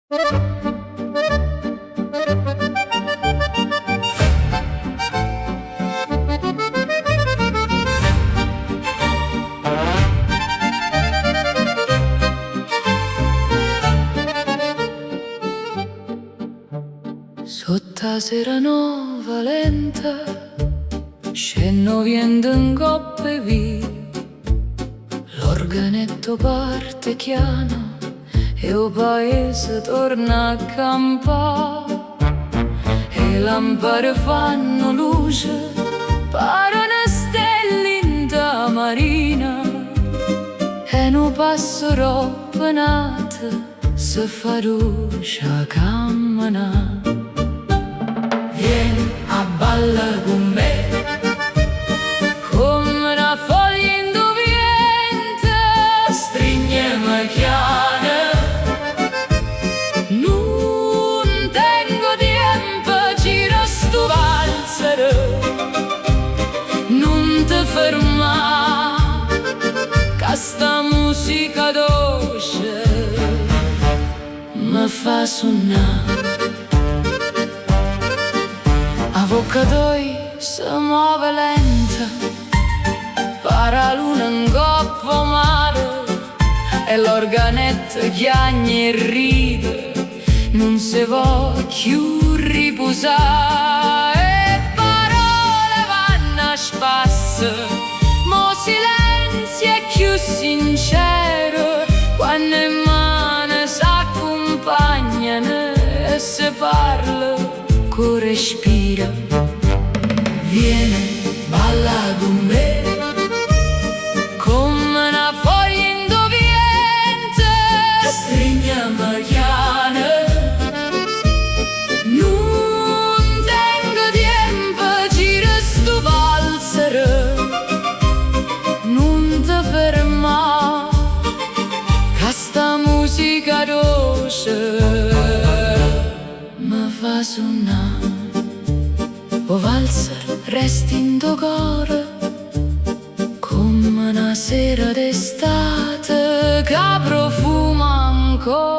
Sotto la sera nuova lenta scendo viendo in coppe via, l'organetto parte chiano e il paese torna a campare, e le lampade fanno luce, parano stelle in da marina, e un passero penato se fa luce a camminare. Vieni a balla con me, come una foglia indovviente, stringiamo chiane. Non tengo tempo, gira sto valzer, non ti ferma, che sta musica dolce mi fa suonare. Avvocatoi si muove lenta, para luna in coppa mare, e l'organetto chiagna e ride, non si può più riposare, e parole vanno a spasso, mo silenzio è più sincero, quando in mano si accompagnano e si parla con respiro. Vieni, balla con me, come una foglia indovviente, stringiamo chiane. Non tengo tempo, gira sto valzer, non ti ferma, che sta musica dolce mi fa suonare. O valzer resti in tuo cuore come una sera d'estate che profuma ancora.